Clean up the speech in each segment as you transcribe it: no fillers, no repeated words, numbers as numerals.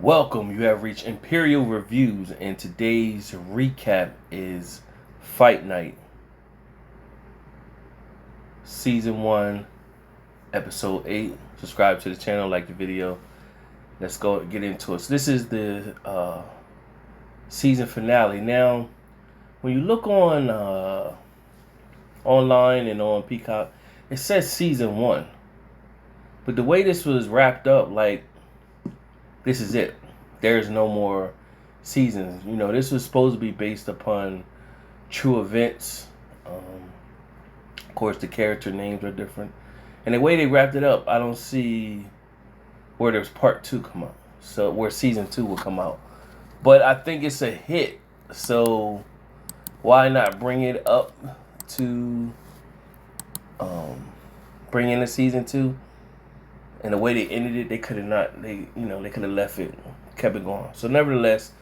Welcome, you have reached Imperial Reviews, and today's recap is Fight Night, Season 1, Episode 8. Subscribe to the channel, like the video. Let's go get into it. So this is the season finale. Now, when you look on online and on Peacock, it says Season 1. But the way this was wrapped up, like, this is it. There's no more seasons. You know, this was supposed to be based upon true events. Of course, the character names are different. And the way they wrapped it up, I don't see where there's part 2 come out. So, where season 2 will come out. But I think it's a hit. So, why not bring it up to bring in a season 2? And the way they ended it, they could have not. They could have left it, kept it going. So nevertheless,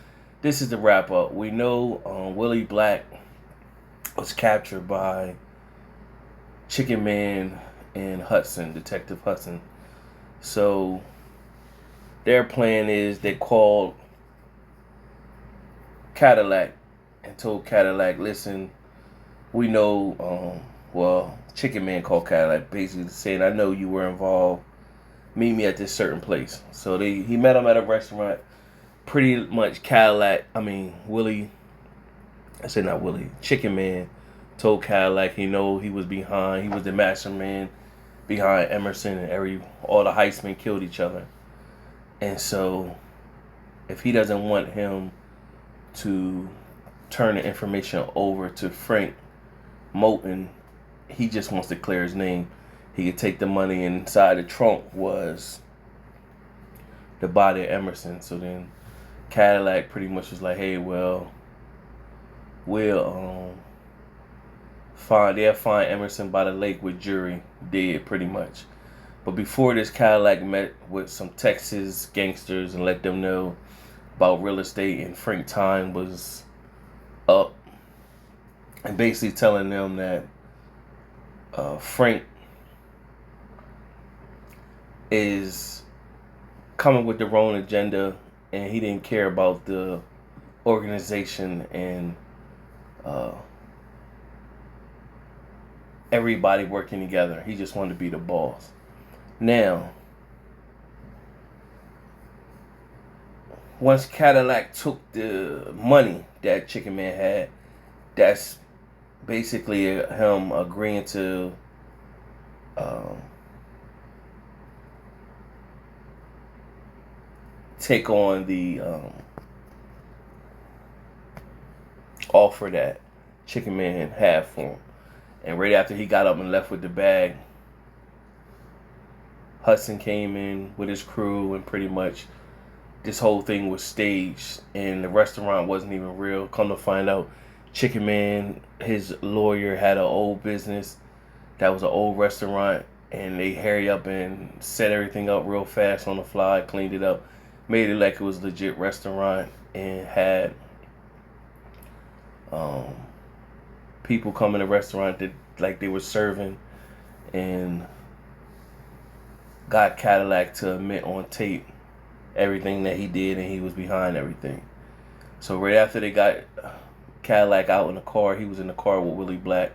this is the wrap up. We know Willie Black was captured by Chicken Man and Hudson, Detective Hudson. So their plan is they called Cadillac and told Cadillac, listen, we know. Chicken Man called Cadillac, basically saying, I know you were involved. Meet me at this certain place. So he met him at a restaurant. Pretty much Willie, I said not Willie, Chicken Man told Cadillac he was behind, he was the mastermind behind Emerson, and all the heistmen killed each other. And so if he doesn't want him to turn the information over to Frank Moulton, he just wants to clear his name. He could take the money, and inside the trunk was the body of Emerson. So then Cadillac pretty much was like, hey, well, they'll find Emerson by the lake with jury, dead pretty much. But before this, Cadillac met with some Texas gangsters and let them know about real estate, and Frank time was up, and basically telling them that Frank is coming with the wrong agenda, and he didn't care about the organization and everybody working together. He just wanted to be the boss. Now, once Cadillac took the money that Chicken Man had, that's basically him agreeing to take on the offer that Chicken Man had for him. And right after he got up and left with the bag, Hudson came in with his crew, and pretty much this whole thing was staged, and the restaurant wasn't even real. Come to find out, Chicken Man, his lawyer, had an old business that was an old restaurant, and they hurry up and set everything up real fast on the fly, cleaned it up, made it like it was a legit restaurant, and had people come in the restaurant that like they were serving, and got Cadillac to admit on tape everything that he did, and he was behind everything. So right after they got Cadillac out in the car, he was in the car with Willie Black,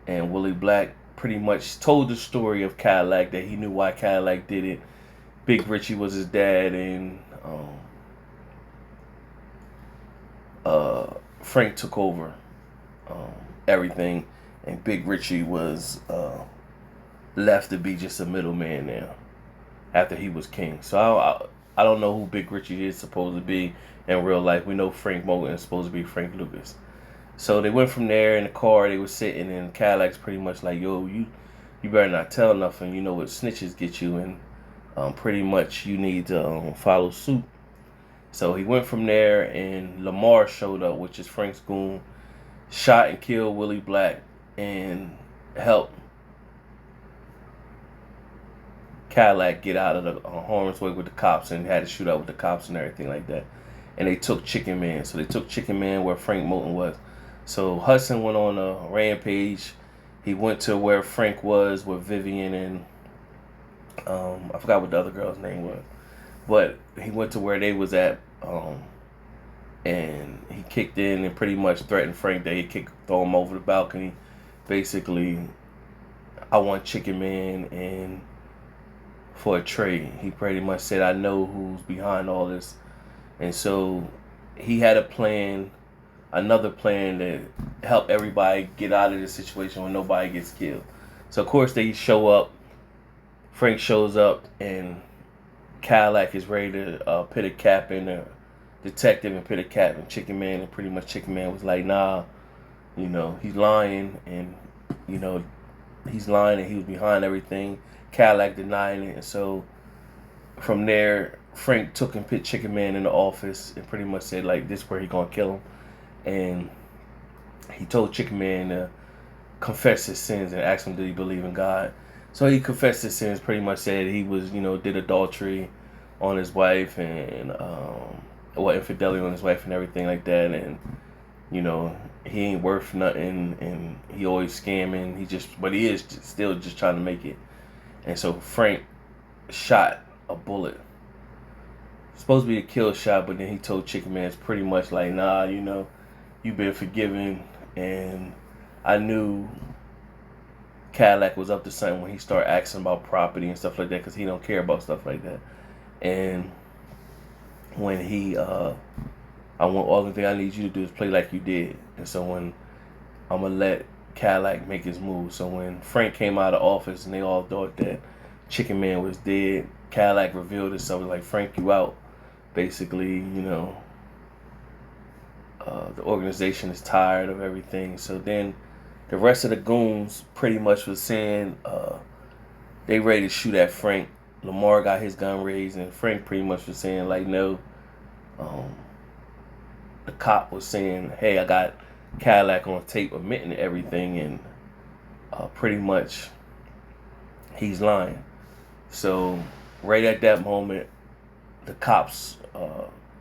and Willie Black pretty much told the story of Cadillac, that he knew why Cadillac did it. Big Richie was his dad, and Frank took over everything, and Big Richie was left to be just a middleman now after he was king. So I don't know who Big Richie is supposed to be in real life. We know Frank Moulton is supposed to be Frank Lucas. So they went from there in the car. They were sitting, and Cadillac's pretty much like, yo, you better not tell nothing. You know what snitches get you, and pretty much you need to follow suit. So he went from there, and Lamar showed up, which is Frank's goon, shot and killed Willie Black, and helped Cadillac get out of the harm's way with the cops, and had to shoot out with the cops and everything like that. And they took Chicken Man. So they took Chicken Man where Frank Moulton was. So Hudson went on a rampage. He went to where Frank was with Vivian and I forgot what the other girl's name was. but he went to where they was at, and he kicked in and pretty much threatened Frank that he'd throw him over the balcony. Basically, I want Chicken Man and for a trade. He pretty much said, I know who's behind all this. And so he had a plan, another plan to help everybody get out of this situation where nobody gets killed. So of course they show up. Frank shows up and Cadillac is ready to put a cap in the detective and put a cap in Chicken Man, and pretty much Chicken Man was like, nah, he's lying, and he's lying and he was behind everything. Cadillac denying it. And so from there, Frank took and put Chicken Man in the office and pretty much said, like, this is where he gonna kill him. And he told Chicken Man to confess his sins and asked him, did he believe in God? So he confessed his sins, pretty much said he was, did adultery on his wife and infidelity on his wife and everything like that. And, he ain't worth nothing and he always scamming. But he is still just trying to make it. And so Frank shot a bullet. Supposed to be a kill shot, but then he told Chicken Man, it's pretty much like, nah, you've been forgiven. And I knew Cadillac was up to something when he started asking about property and stuff like that, because he don't care about stuff like that. And when all the thing I need you to do is play like you did. And so when I'm going to let Cadillac make his move. So when Frank came out of office and they all thought that Chicken Man was dead, Cadillac revealed himself, like, Frank, you out. Basically, the organization is tired of everything. So then the rest of the goons pretty much was saying they ready to shoot at Frank. Lamar got his gun raised, and Frank pretty much was saying, like, no. The cop was saying, hey, I got Cadillac on tape admitting to everything, and pretty much he's lying. So right at that moment, the cops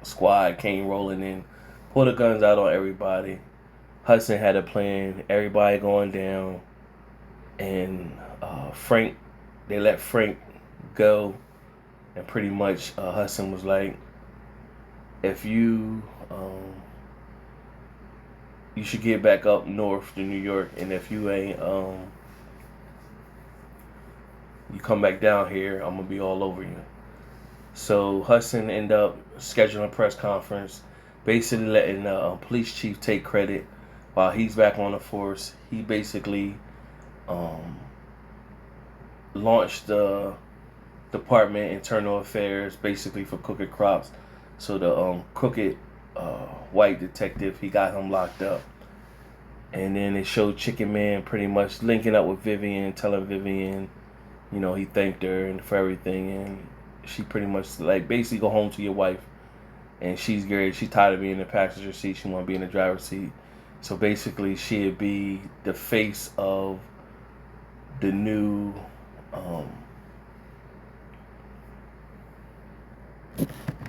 squad came rolling in, pulled the guns out on everybody. Hudson had a plan, everybody going down, and they let Frank go, and pretty much Hudson was like, if you should get back up north to New York, and if you ain't you come back down here, I'm gonna be all over you. So Hudson ended up scheduling a press conference, basically letting the police chief take credit while he's back on the force. He basically launched the Department of Internal Affairs, basically for crooked cops. So the crooked white detective, he got him locked up. And then they showed Chicken Man pretty much linking up with Vivian, telling Vivian, he thanked her and for everything, and she pretty much, like, basically go home to your wife. And she's scared. She's tired of being in the passenger seat. She want to be in the driver's seat. So basically, she'd be the face of the new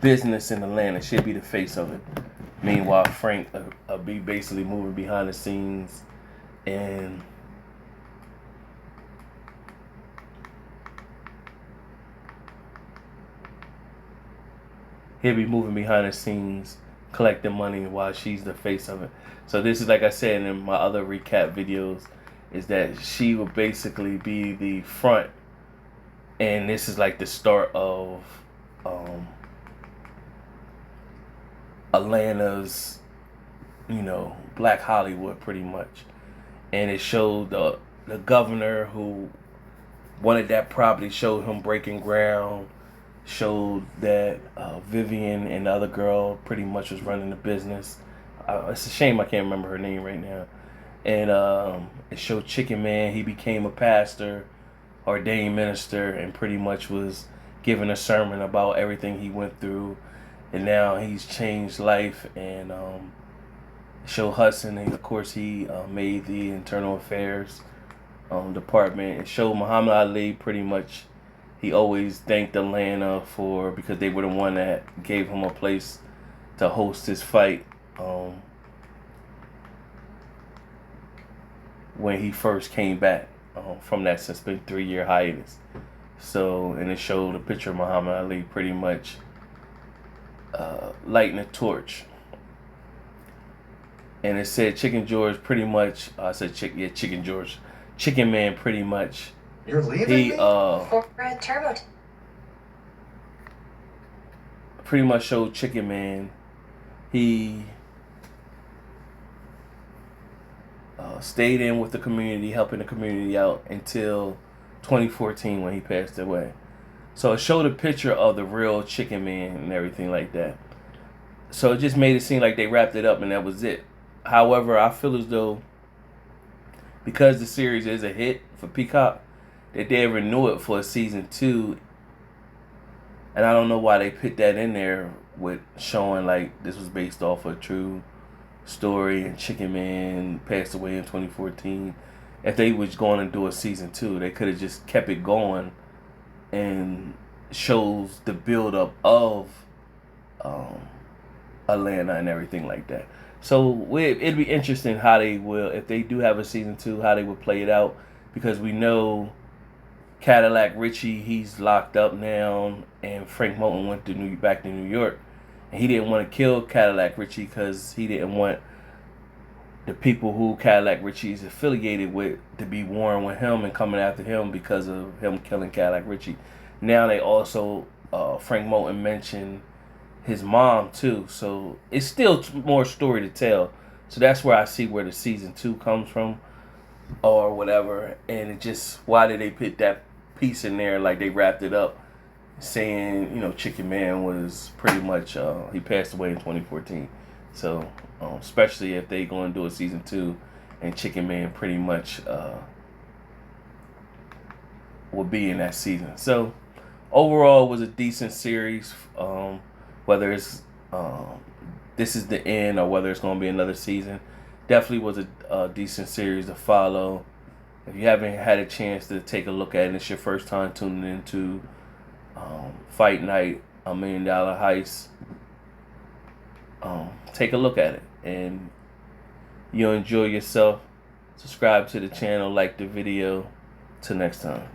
business in Atlanta. She'd be the face of it. Meanwhile, Frank be basically moving behind the scenes, and he'll be moving behind the scenes, collecting money while she's the face of it. So this is, like I said in my other recap videos, is that she will basically be the front, and this is like the start of Atlanta's, Black Hollywood, pretty much. And it showed the governor who wanted that property, showed him breaking ground, showed that Vivian and the other girl pretty much was running the business. It's a shame I can't remember her name right now. And it showed Chicken Man, he became a pastor, ordained minister, and pretty much was giving a sermon about everything he went through. And now he's changed life. And show Hudson, and of course he made the Internal Affairs department. It showed Muhammad Ali, pretty much he always thanked Atlanta because they were the one that gave him a place to host his fight when he first came back from that 3-year hiatus. So, and it showed a picture of Muhammad Ali pretty much lighting a torch, and it said Chicken George pretty much. I said Chicken George, Chicken Man pretty much. You're leaving me? Pretty much showed Chicken Man. He stayed in with the community, helping the community out until 2014 when he passed away. So it showed a picture of the real Chicken Man and everything like that. So it just made it seem like they wrapped it up and that was it. However, I feel as though because the series is a hit for Peacock, that they renew it for a season 2. And I don't know why they put that in there with showing like this was based off a true story and Chicken Man passed away in 2014. If they was going to do a season 2, they could have just kept it going and shows the build up of Atlanta and everything like that. So it'd be interesting how they will, if they do have a season 2, how they would play it out, because we know Cadillac Richie, he's locked up now, and Frank Moulton went to back to New York, and he didn't want to kill Cadillac Richie because he didn't want the people who Cadillac Richie is affiliated with to be warring with him and coming after him because of him killing Cadillac Richie. Now they also, Frank Moulton mentioned his mom too, so it's still more story to tell. So that's where I see where the season 2 comes from or whatever. And it just, why did they put that piece in there like they wrapped it up saying, you know, Chicken Man was pretty much, he passed away in 2014. So especially if they going to do a season 2 and Chicken Man pretty much will be in that season. So overall it was a decent series. Whether it's this is the end or whether it's going to be another season, definitely was a decent series to follow. If you haven't had a chance to take a look at it, and it's your first time tuning into Fight Night, $1 Million Heist, take a look at it and you'll enjoy yourself. Subscribe to the channel, like the video. Till next time.